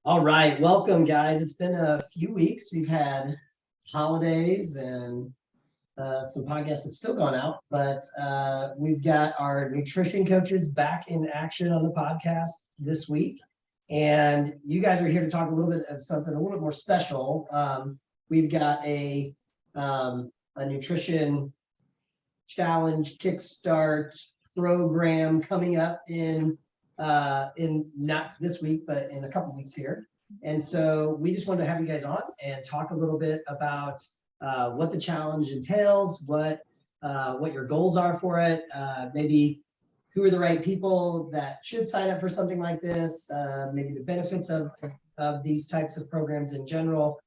All right, welcome guys. It's been a few weeks. We've had holidays and some podcasts have still gone out, but we've got our nutrition coaches back in action on the podcast this week. And you guys are here to talk a little bit of something a little bit more special. We've got a nutrition challenge kickstart program coming up in not this week, but in a couple weeks here. And so we just wanted to have you guys on and talk a little bit about what the challenge entails, what your goals are for it, maybe who are the right people that should sign up for something like this, maybe the benefits of these types of programs in general,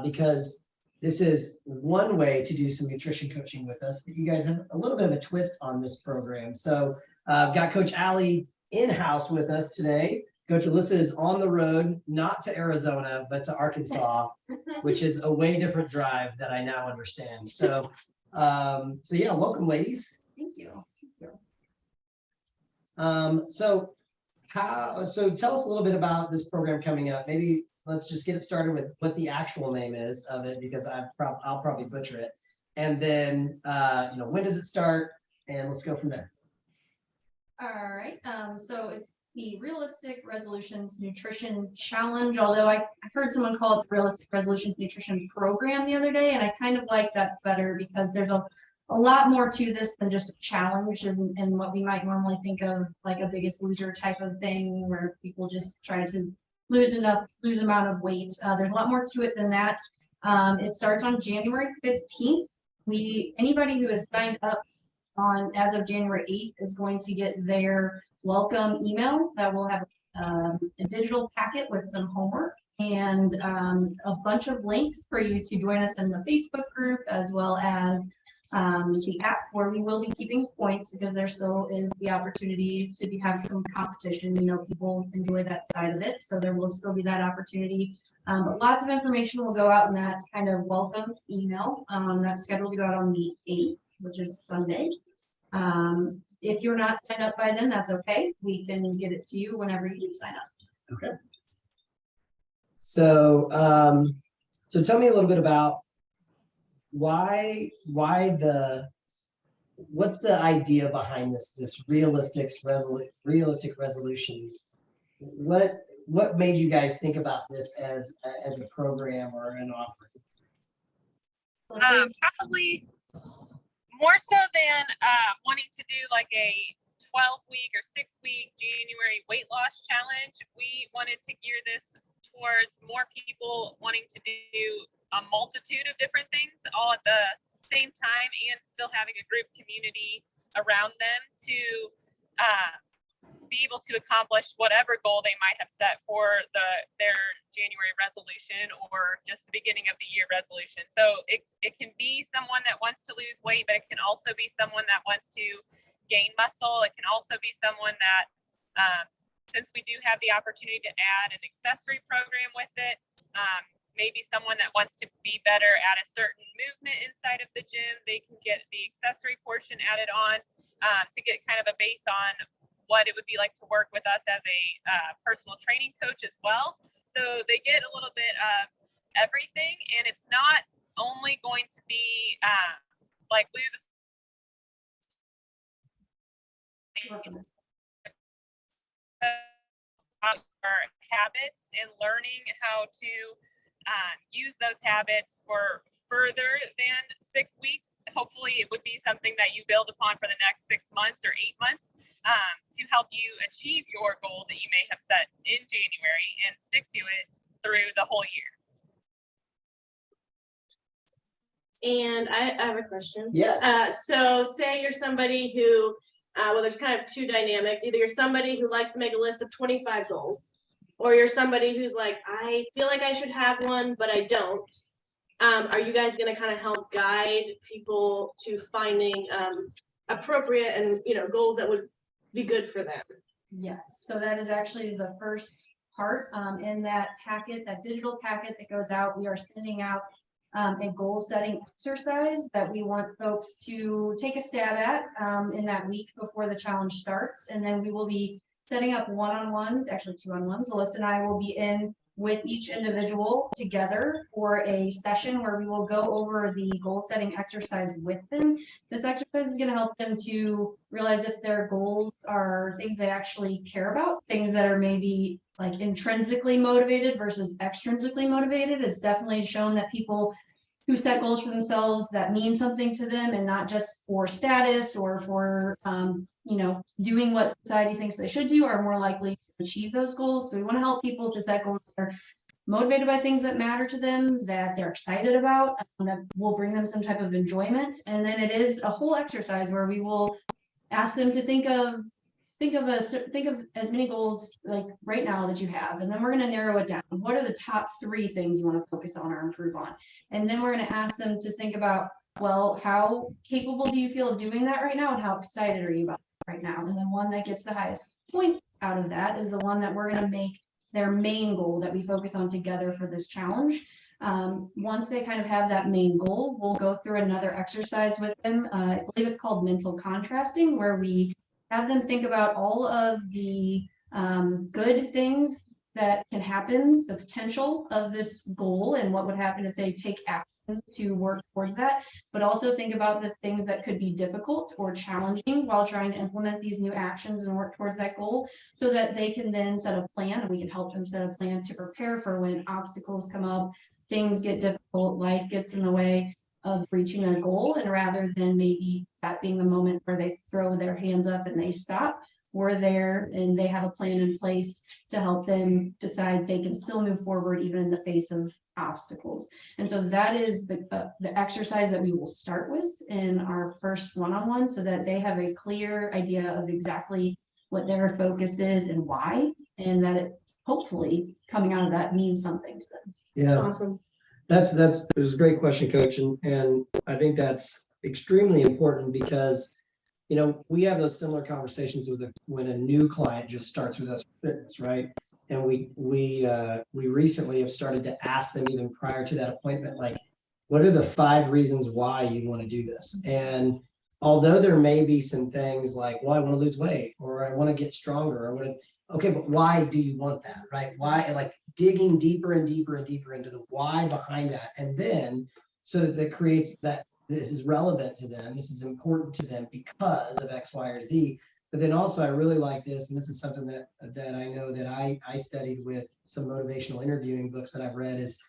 because this is one way to do some nutrition coaching with us, but you guys have a little bit of a twist on this program. So I've got Coach Allie in-house with us today. Coach Alyssa is on the road, not to Arizona, but to Arkansas, which is a way different drive that I now understand. So, yeah, welcome, ladies. Thank you. So tell us a little bit about this program coming up. Maybe let's just get it started with what the actual name is of it, because I'll probably butcher it. And then, when does it start? And let's go from there. All right. So it's the Realistic Resolutions Nutrition Challenge, although I heard someone call it the Realistic Resolutions Nutrition Program the other day, and I kind of like that better because there's a lot more to this than just a challenge and what we might normally think of like a Biggest Loser type of thing where people just try to lose amount of weight. There's a lot more to it than that. It starts on January 15th. Anybody who has signed up as of January 8th is going to get their welcome email that will have a digital packet with some homework and a bunch of links for you to join us in the Facebook group, as well as the app, where we will be keeping points because there still is the opportunity to have some competition. People enjoy that side of it, so there will still be that opportunity. But lots of information will go out in that kind of welcome email that's scheduled to go out on the 8th, which is Sunday. If you're not signed up by then, that's okay. We can get it to you whenever you do sign up. Okay. So, tell me a little bit about what's the idea behind this realistic resolutions? What made you guys think about this as a program or an offering? Probably more so than wanting to do like a 12-week or 6-week January weight loss challenge. We wanted to gear this towards more people wanting to do a multitude of different things all at the same time and still having a group community around them to be able to accomplish whatever goal they might have set for their January resolution or just the beginning of the year resolution. So it can be someone that wants to lose weight, but it can also be someone that wants to gain muscle. It can also be someone that, since we do have the opportunity to add an accessory program with it, maybe someone that wants to be better at a certain movement inside of the gym, they can get the accessory portion added on to get kind of a base on what it would be like to work with us as a personal training coach as well. So they get a little bit of everything, and it's not only going to be like lose habits and learning how to use those habits for further than 6 weeks. Hopefully it would be something that you build upon for the next 6 months or 8 months to help you achieve your goal that you may have set in January and stick to it through the whole year. And I have a question. Yeah. So say you're somebody who, there's kind of two dynamics. Either you're somebody who likes to make a list of 25 goals, or you're somebody who's like, I feel like I should have one, but I don't. Are you guys going to kind of help guide people to finding appropriate and goals that would be good for them? Yes. So that is actually the first part in that packet, that digital packet that goes out. We are sending out a goal setting exercise that we want folks to take a stab at in that week before the challenge starts. And then we will be setting up one-on-ones, actually 2-on-1s. Alyssa and I will be in with each individual together for a session where we will go over the goal setting exercise with them. This exercise is going to help them to realize if their goals are things they actually care about, things that are maybe like intrinsically motivated versus extrinsically motivated. It's definitely shown that people who set goals for themselves that mean something to them and not just for status or for, doing what society thinks they should do are more likely to achieve those goals. So we want to help people to set goals that are motivated by things that matter to them, that they're excited about, that will bring them some type of enjoyment. And then it is a whole exercise where we will ask them to think of as many goals like right now that you have, and then we're going to narrow it down. What are the top 3 things you want to focus on or improve on? And then we're going to ask them to think about, well, how capable do you feel of doing that right now, and how excited are you about it right now? And the one that gets the highest points out of that is the one that we're going to make their main goal that we focus on together for this challenge. Once they kind of have that main goal, we'll go through another exercise with them. I believe it's called mental contrasting, where we have them think about all of the good things that can happen, the potential of this goal and what would happen if they take actions to work towards that, but also think about the things that could be difficult or challenging while trying to implement these new actions and work towards that goal, so that they can then set a plan, and we can help them set a plan to prepare for when obstacles come up, things get difficult, life gets in the way of reaching a goal. And rather than maybe that being the moment where they throw their hands up and they stop, we're there and they have a plan in place to help them decide they can still move forward even in the face of obstacles. And so that is the exercise that we will start with in our first one-on-one, so that they have a clear idea of exactly what their focus is and why, and that it hopefully coming out of that means something to them. Yeah, Awesome. that's a great question, Coach, and I think that's extremely important because we have those similar conversations when a new client just starts with us for fitness, right? And we recently have started to ask them even prior to that appointment, like, what are the 5 reasons why you want to do this? And although there may be some things like, well, I want to lose weight, or I want to get stronger, or okay, but why do you want that, right? Why, like digging deeper and deeper and deeper into the why behind that, and then so that creates that this is relevant to them, this is important to them because of X, Y, or Z. But then also I really like this, and this is something that I know that I studied with some motivational interviewing books that I've read, is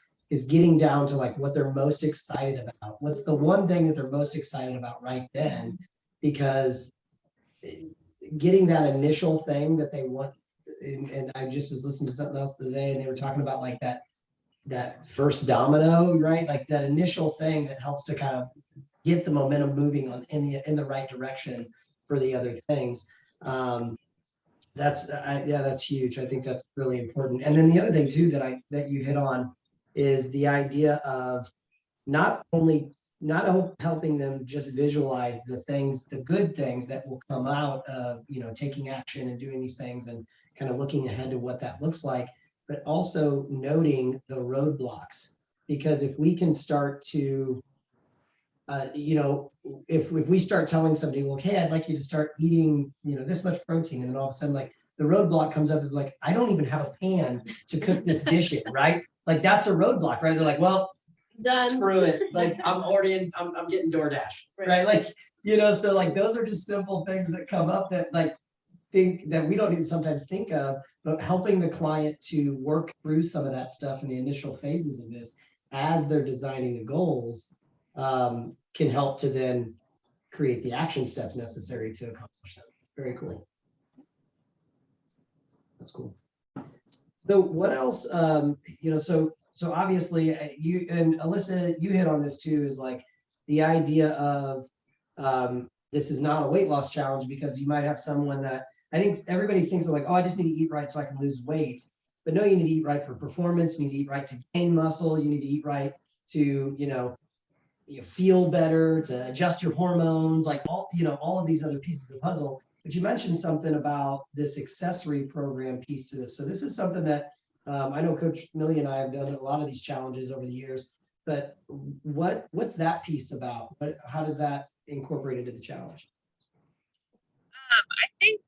getting down to like what they're most excited about. What's the one thing that they're most excited about right then? Because getting that initial thing that they want, and I just was listening to something else today, and they were talking about like that first domino, right? Like that initial thing that helps to kind of get the momentum moving in the right direction for the other things. That's huge. I think that's really important. And then the other thing too that you hit on is the idea of not helping them just visualize the good things that will come out of taking action and doing these things and kind of looking ahead to what that looks like, but also noting the roadblocks. Because if we can start to if we start telling somebody, well, okay, I'd like you to start eating, this much protein, and then all of a sudden, like the roadblock comes up of like, I don't even have a pan to cook this dish in, right? Like that's a roadblock, right? They're like, well, Done. screw it. Like I'm getting DoorDash, right? Like, so like those are just simple things that come up that like think that we don't even sometimes think of, but helping the client to work through some of that stuff in the initial phases of this as they're designing the goals can help to then create the action steps necessary to accomplish them. Very cool. That's cool. So what else, so obviously you and Alyssa, you hit on this too, is like the idea of this is not a weight loss challenge, because you might have someone that I think everybody thinks of like, oh, I just need to eat right so I can lose weight. But no, you need to eat right for performance. You need to eat right to gain muscle. You need to eat right to, you feel better, to adjust your hormones, like all of these other pieces of the puzzle. But you mentioned something about this accessory program piece to this. So this is something that I know Coach Millie and I have done a lot of these challenges over the years, but what's that piece about? How does that incorporate into the challenge? I think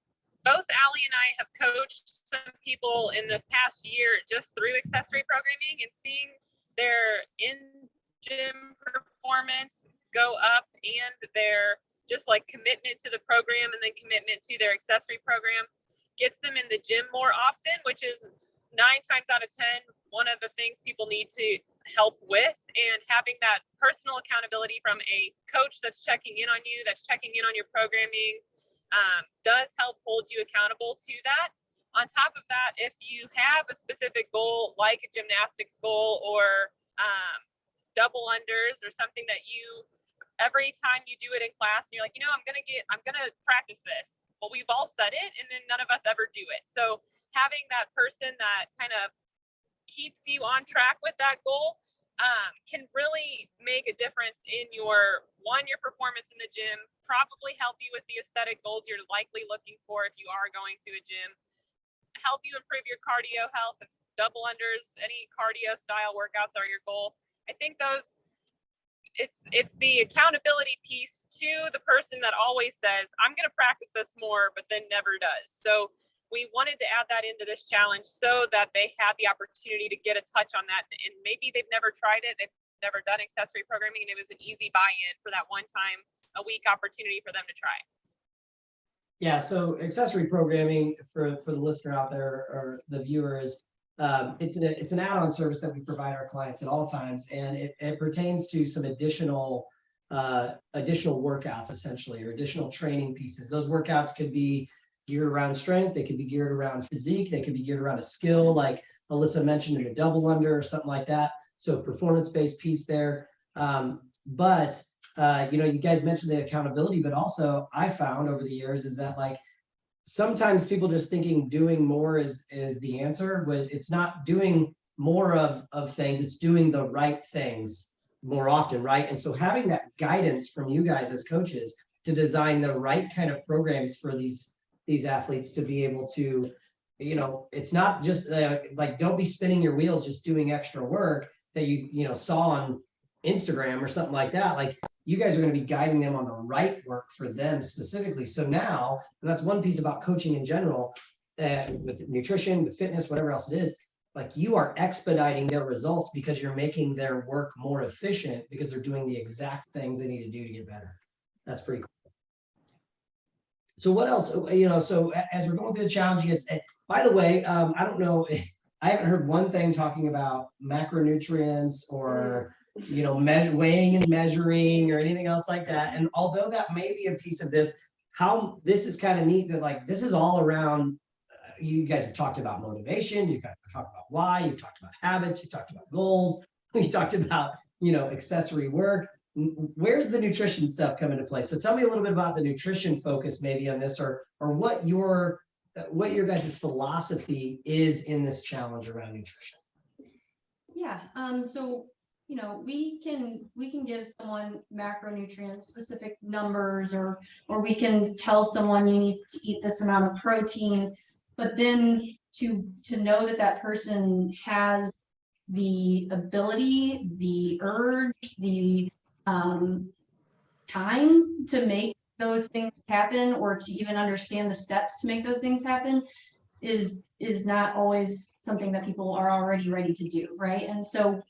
both Allie and I have coached some people in this past year just through accessory programming, and seeing their in-gym performance go up and their just like commitment to the program and then commitment to their accessory program gets them in the gym more often, which is 9 times out of 10 one of the things people need to help with. And having that personal accountability from a coach that's checking in on you, that's checking in on your programming, does help hold you accountable to that. On top of that, if you have a specific goal like a gymnastics goal or double unders or something that you, every time you do it in class and you're like, I'm going to practice this. Well, we've all said it and then none of us ever do it. So having that person that kind of keeps you on track with that goal can really make a difference in your performance in the gym, probably help you with the aesthetic goals you're likely looking for if you are going to a gym, help you improve your cardio health. If double unders, any cardio style workouts are your goal. I think it's the accountability piece to the person that always says, I'm going to practice this more, but then never does. So we wanted to add that into this challenge so that they had the opportunity to get a touch on that. And maybe they've never tried it. They've never done accessory programming, and it was an easy buy-in for that one time a week opportunity for them to try. Yeah, so accessory programming for the listener out there or the viewers, it's an add-on service that we provide our clients at all times, and it pertains to some additional workouts essentially, or additional training pieces. Those workouts could be geared around strength, they could be geared around physique, they could be geared around a skill like Alyssa mentioned in the double under or something like that. So performance-based piece there. But you guys mentioned the accountability, but also I found over the years is that like sometimes people just thinking doing more is the answer, but it's not doing more of things, it's doing the right things more often, right? And so having that guidance from you guys as coaches to design the right kind of programs for these athletes to be able to, it's not just like don't be spinning your wheels just doing extra work that you saw on Instagram or something like that. Like you guys are going to be guiding them on the right work for them specifically. So now, and that's one piece about coaching in general, with nutrition, with fitness, whatever else it is, like you are expediting their results because you're making their work more efficient because they're doing the exact things they need to do to get better. That's pretty cool. So what else, so as we're going through the challenges, by the way, I don't know, I haven't heard one thing talking about macronutrients or weighing and measuring or anything else like that. And although that may be a piece of this, how this is kind of neat that like this is all around. You guys have talked about motivation, you've talked about why, you've talked about habits, you've talked about goals, we talked about accessory work. Where's the nutrition stuff come into play? So tell me a little bit about the nutrition focus maybe on this, or what your guys' philosophy is in this challenge around nutrition. Yeah, so we can give someone macronutrient specific numbers, or we can tell someone you need to eat this amount of protein, but then to know that person has the ability, the urge, the time to make those things happen, or to even understand the steps to make those things happen is not always something that people are already ready to do, right? And so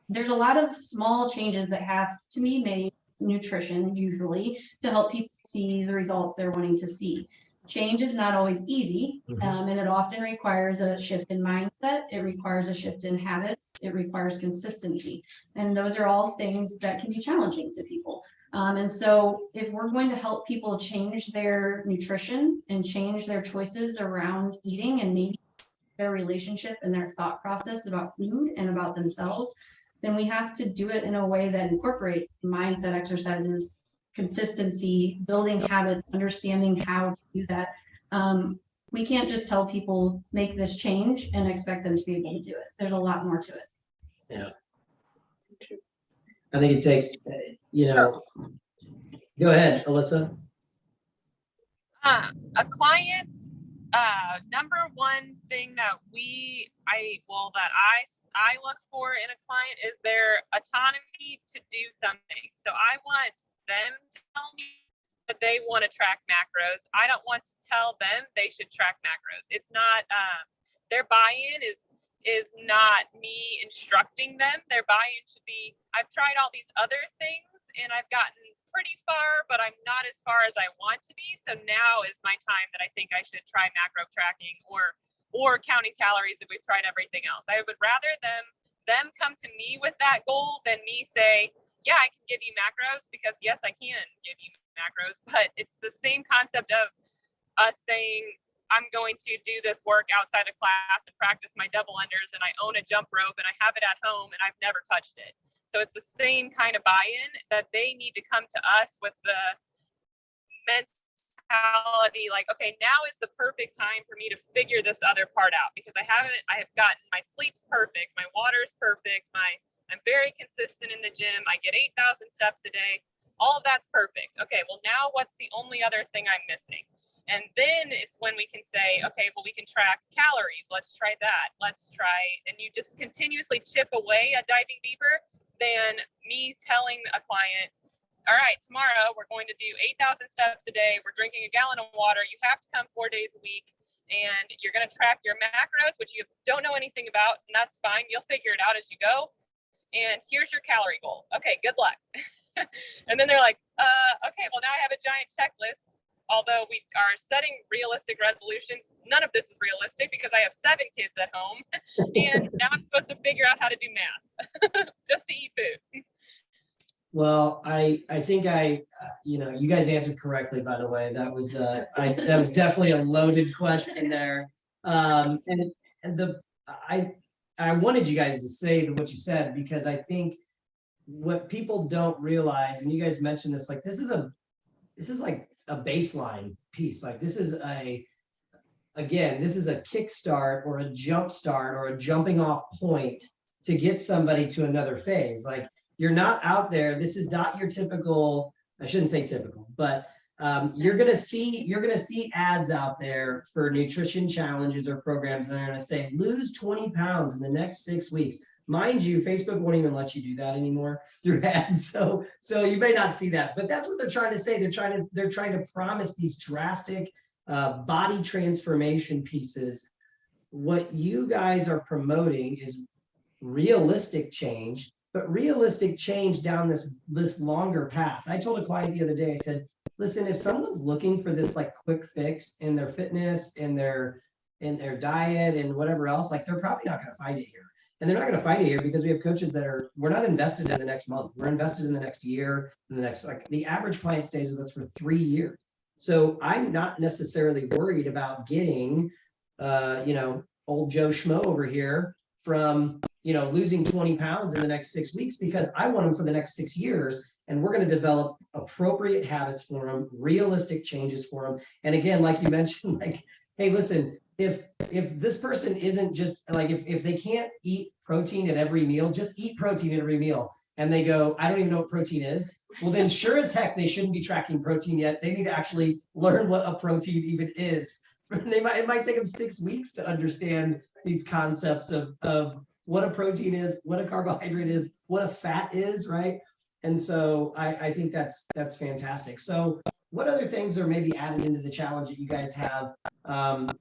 there's a lot of small changes that have to be made, nutrition usually, to help people see the results they're wanting to see. Change is not always easy, and it often requires a shift in mindset. It requires a shift in habits. It requires consistency. And those are all things that can be challenging to people. And so if we're going to help people change their nutrition and change their choices around eating and maybe their relationship and their thought process about food and about themselves, then we have to do it in a way that incorporates mindset exercises, consistency, building habits, understanding how to do that. We can't just tell people make this change and expect them to be able to do it. There's a lot more to it. Yeah. I think it takes, go ahead, Alyssa. A client's number one thing that I look for in a client is their autonomy to do something. So I want them to tell me they want to track macros. I don't want to tell them they should track macros. It's not their buy-in is not me instructing them. Their buy-in should be, I've tried all these other things and I've gotten pretty far, but I'm not as far as I want to be. So now is my time that I think I should try macro tracking or counting calories if we've tried everything else. I would rather them come to me with that goal than me say, yeah, I can give you macros, because yes, I can give you macros, but it's the same concept of us saying, I'm going to do this work outside of class and practice my double unders, and I own a jump rope and I have it at home and I've never touched it. So it's the same kind of buy-in that they need to come to us with the mentality like, okay, now is the perfect time for me to figure this other part out, because I have gotten, my sleep's perfect, my water's perfect, I'm very consistent in the gym, I get 8,000 steps a day, all of that's perfect. Okay, well now what's the only other thing I'm missing? And then it's when we can say, okay, well, we can track calories. Let's try that. Let's try, and you just continuously chip away at diving deeper than me telling a client, all right, tomorrow we're going to do 8,000 steps a day. We're drinking a gallon of water. You have to come 4 days a week, and you're going to track your macros, which you don't know anything about, and that's fine. You'll figure it out as you go. And here's your calorie goal. Okay, good luck. And then they're like, okay, well, now I have a giant checklist. Although we are setting realistic resolutions, none of this is realistic because I have 7 kids at home and now I'm supposed to figure out how to do math just to eat food. Well, I think you guys answered correctly, by the way. That was that was definitely a loaded question there. I wanted you guys to say what you said, because I think what people don't realize, and you guys mentioned this, like this is like a baseline piece. Like this is a kickstart or a jump start or a jumping off point to get somebody to another phase. Like you're not out there. This is not your typical, I shouldn't say typical, but you're going to see ads out there for nutrition challenges or programs that are going to say, lose 20 pounds in the next 6 weeks. Mind you, Facebook won't even let you do that anymore through ads. So you may not see that, but that's what they're trying to say. They're trying to promise these drastic body transformation pieces. What you guys are promoting is realistic change, but realistic change down this longer path. I told a client the other day, I said, listen, if someone's looking for this like quick fix in their fitness, in their diet and whatever else, like they're probably not going to find it here. And they're not going to find it here because we have coaches that we're not invested in the next month. We're invested in the next year, in the next, like the average client stays with us for 3 years. So I'm not necessarily worried about getting, old Joe Schmo over here from, losing 20 pounds in the next 6 weeks, because I want them for the next 6 years. And we're going to develop appropriate habits for them, realistic changes for them. And again, like you mentioned, like, hey, listen, if this person isn't just like, if they can't eat protein at every meal, just eat protein at every meal. And they go, I don't even know what protein is. Well, then sure as heck, they shouldn't be tracking protein yet. They need to actually learn what a protein even is. It might take them 6 weeks to understand these concepts of what a protein is, what a carbohydrate is, what a fat is, right? And so I think that's fantastic. So what other things are maybe added into the challenge that you guys have?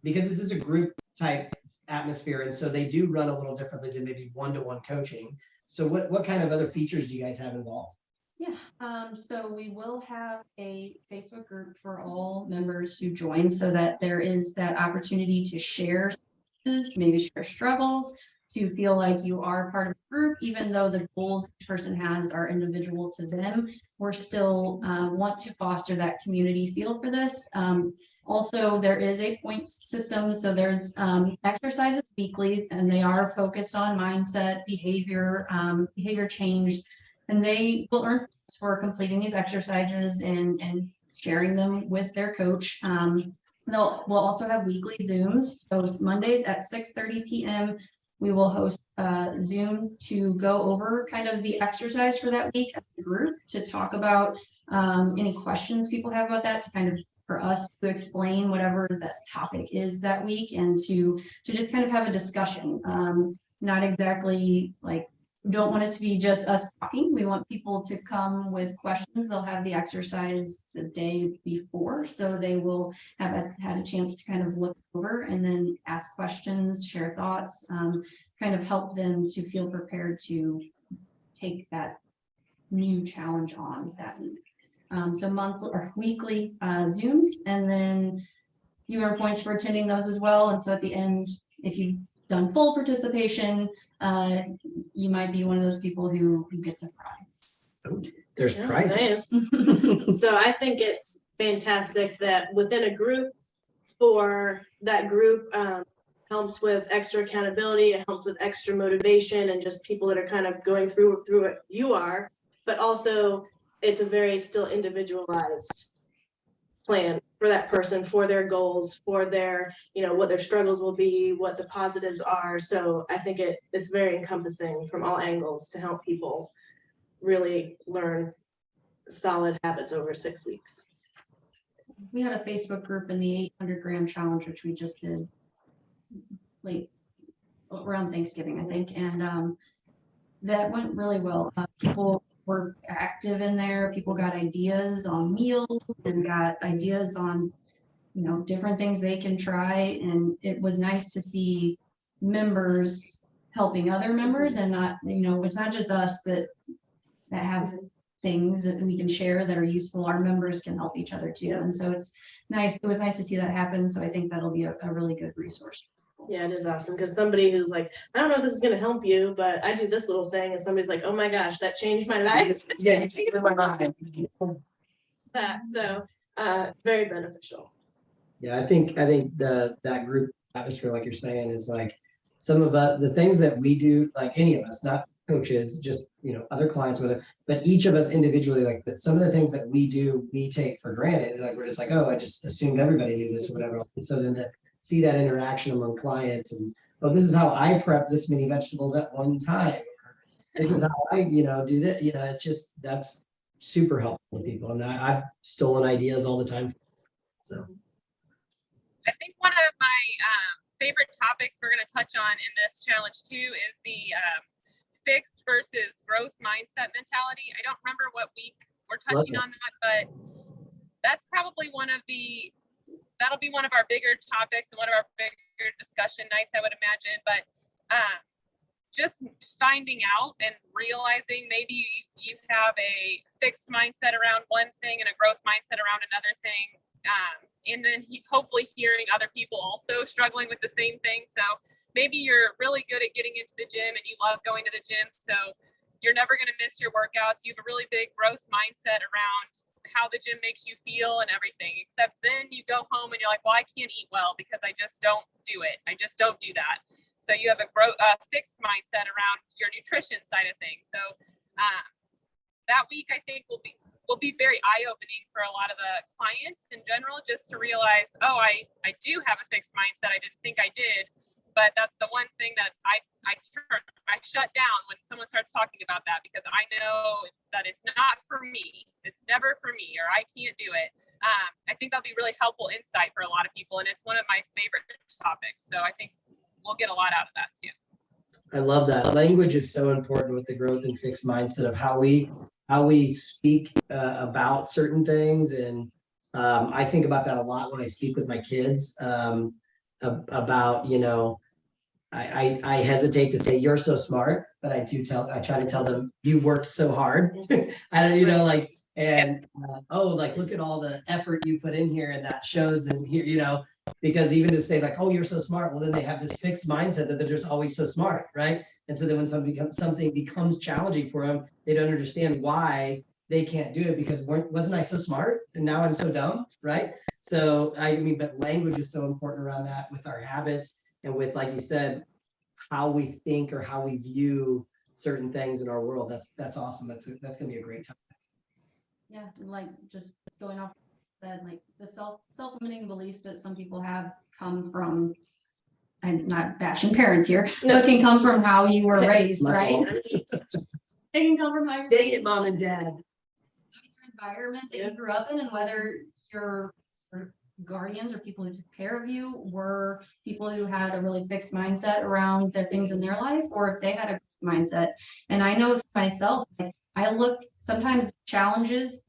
Because this is a group type atmosphere, and so they do run a little differently than maybe one-to-one coaching. So what kind of other features do you guys have involved? Yeah, so we will have a Facebook group for all members who join, so that there is that opportunity to share, maybe share struggles, to feel like you are part of the group, even though the goals each person has are individual to them. We're still want to foster that community feel for this. Also, there is a points system. So there's exercises weekly, and they are focused on mindset, behavior change, and they will earn points for completing these exercises and sharing them with their coach. We'll also have weekly Zooms. So it's Mondays at 6:30 p.m. We will host Zoom to go over kind of the exercise for that week as a group, to talk about any questions people have about that, to kind of, for us to explain whatever the topic is that week, and to just kind of have a discussion. Not exactly like don't want it to be just us talking. We want people to come with questions. They'll have the exercise the day before, so they will have had a chance to kind of look over and then ask questions, share thoughts, kind of help them to feel prepared to take that new challenge on that week. So monthly or weekly Zooms, and then you earn points for attending those as well. And so at the end, if you've done full participation, you might be one of those people who gets a prize. So there's Yeah, prizes. So I think it's fantastic that within a group, for that group helps with extra accountability, it helps with extra motivation and just people that are kind of going through what you are, but also it's a very still individualized plan for that person, for their goals, for their, what their struggles will be, what the positives are. So I think it's very encompassing from all angles to help people really learn solid habits over 6 weeks. We had a Facebook group in the 800 gram challenge, which we just did late around Thanksgiving, I think. And that went really well. People were active in there. People got ideas on meals and got ideas on, different things they can try. And it was nice to see members helping other members and not, it's not just us that have things that we can share that are useful. Our members can help each other too. And so it's nice. It was nice to see that happen. So I think that'll be a really good resource. Yeah, it is awesome because somebody who's like, I don't know if this is going to help you, but I do this little thing, and somebody's like, oh my gosh, that changed my life. Yeah. So very beneficial. Yeah, I think that group atmosphere, like you're saying, is like some of the things that we do, like any of us, not coaches, just other clients, but each of us individually, like some of the things that we do, we take for granted. And like we're just like, oh, I just assumed everybody knew this or whatever. And so then to see that interaction among clients and, oh, this is how I prep this many vegetables at one time. This is how I, do that. It's just, that's super helpful to people. And I've stolen ideas all the time. So. I think one of my favorite topics we're going to touch on in this challenge too is the fixed versus growth mindset mentality. I don't remember what week we're touching on that, but that's probably that'll be one of our bigger topics and one of our bigger discussion nights, I would imagine. But just finding out and realizing maybe you have a fixed mindset around one thing and a growth mindset around another thing. And then hopefully hearing other people also struggling with the same thing. So maybe you're really good at getting into the gym and you love going to the gym. So you're never going to miss your workouts. You have a really big growth mindset around how the gym makes you feel and everything, except then you go home and you're like, well, I can't eat well because I just don't do it. I just don't do that. So you have a fixed mindset around your nutrition side of things. So that week, I think will be very eye-opening for a lot of the clients in general, just to realize, oh, I do have a fixed mindset. I didn't think I did. But that's the one thing that I shut down when someone starts talking about that, because I know that it's not for me. It's never for me, or I can't do it. I think that'll be really helpful insight for a lot of people. And it's one of my favorite topics. So I think we'll get a lot out of that too. I love that. Language is so important with the growth and fixed mindset of how we speak about certain things. And I think about that a lot when I speak with my kids about, I hesitate to say you're so smart, but I try to tell them you worked so hard. I don't, look at all the effort you put in here, and that shows in here, because even to say like, oh, you're so smart, well, then they have this fixed mindset that they're just always so smart, right? And so then when something becomes challenging for them, they don't understand why they can't do it, because wasn't I so smart and now I'm so dumb, right? So but language is so important around that with our habits and with, like you said, how we think or how we view certain things in our world. That's awesome. That's gonna be a great time. Yeah, like just going off that, like the self-limiting beliefs that some people have come from, I'm not bashing parents here, but can come from how you were raised, right? It can come from how you're Dang it, mom and dad. environment that you grew up in, and whether your guardians or people who took care of you were people who had a really fixed mindset around their things in their life, or if they had a growth mindset. And I know for myself, like, I look sometimes challenges,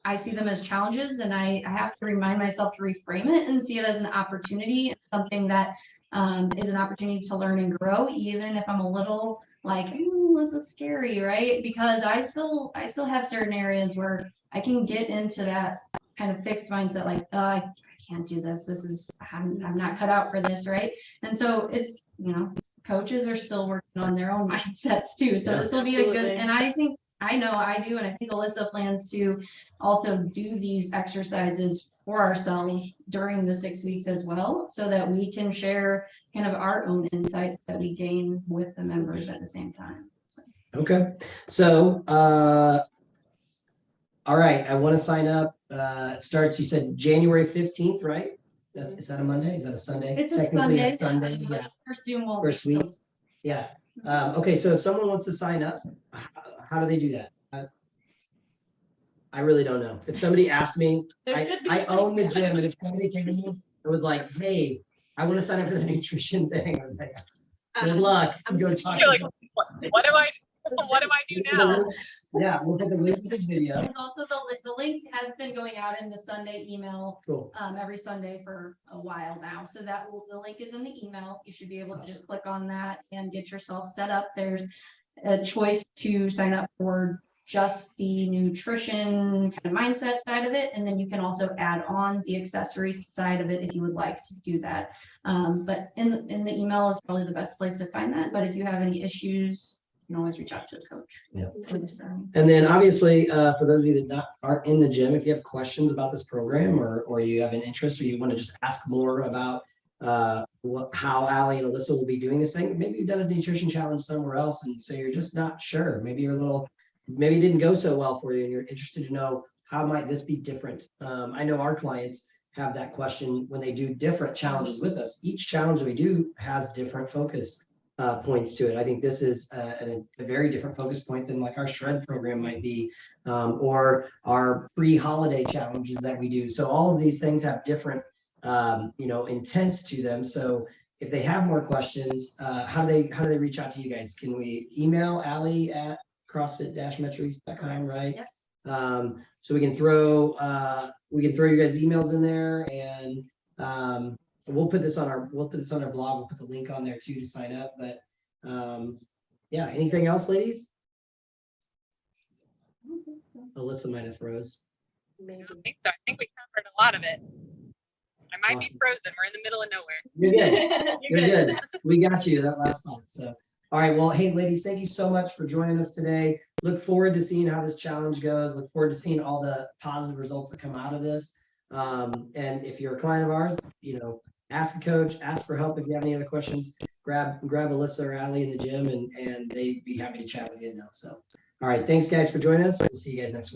I see them as challenges, and I have to remind myself to reframe it and see it as an opportunity, something that is an opportunity to learn and grow, even if I'm a little like, "Ooh, this is scary," right? Because I still have certain areas where I can get into that kind of fixed mindset, like, oh, I can't do this. This is, I'm not cut out for this, right? And so it's, you know, coaches are still working on their own mindsets too. So Yeah. this will be a good, Absolutely. and I think, I know I do, and I think Alyssa plans to also do these exercises for ourselves during the 6 weeks as well, so that we can share kind of our own insights that we gain with the members at the same time. Okay, so, all right, I want to sign up. It starts, you said January 15th, right? Is that a Monday? Is that a Sunday? It's a Technically Sunday. Sunday, yeah, First Zoom will first week. Yeah. Okay, so if someone wants to sign up, how do they do that? I really don't know. If somebody asked me, There should be I own the links. gym, and if somebody came to me and was like, hey, I want to sign up for the nutrition thing, I was like, good luck. I'm Go just- talk You're to like, someone. what do I do now? Yeah, we'll put the link to this video. There's also the link has been going out in the Sunday email Cool. every Sunday for a while now. So that will, the link is in the email. You should be able to just click on that and get yourself set up. There's a choice to sign up for just the nutrition kind of mindset side of it. And then you can also add on the accessories side of it if you would like to do that. But in the email is probably the best place to find that. But if you have any issues, you can always reach out to a coach. Yeah. For this, And then obviously, for those of you that aren't in the gym, if you have questions about this program or you have an interest or you want to just ask more about how Allie and Alyssa will be doing this thing, maybe you've done a nutrition challenge somewhere else and so you're just not sure. Maybe maybe it didn't go so well for you and you're interested to know how might this be different. I know our clients have that question when they do different challenges with us. Each challenge we do has different focus points to it. I think this is a very different focus point than like our shred program might be, or our pre-holiday challenges that we do. So all of these things have different, intents to them. So if they have more questions, how do they reach out to you guys? Can we email Allie at CrossFit-Metrics.com, right? Yep. So we can throw you guys emails in there and we'll put this on our blog. We'll put the link on there too to sign up. But yeah, anything else, ladies? I don't think so. Alyssa might have froze. I don't think so. I think we covered a lot of it. I might Awesome. be frozen. We're in the middle of nowhere. You're good. You're good. We got you that last spot. So, all right. Well, hey, ladies, thank you so much for joining us today. Look forward to seeing how this challenge goes. Look forward to seeing all the positive results that come out of this. And if you're a client of ours, ask a coach, ask for help if you have any other questions. Grab Alyssa or Allie in the gym, and they'd be happy to chat with you now. So, all right. Thanks, guys, for joining us. We'll see you guys next week.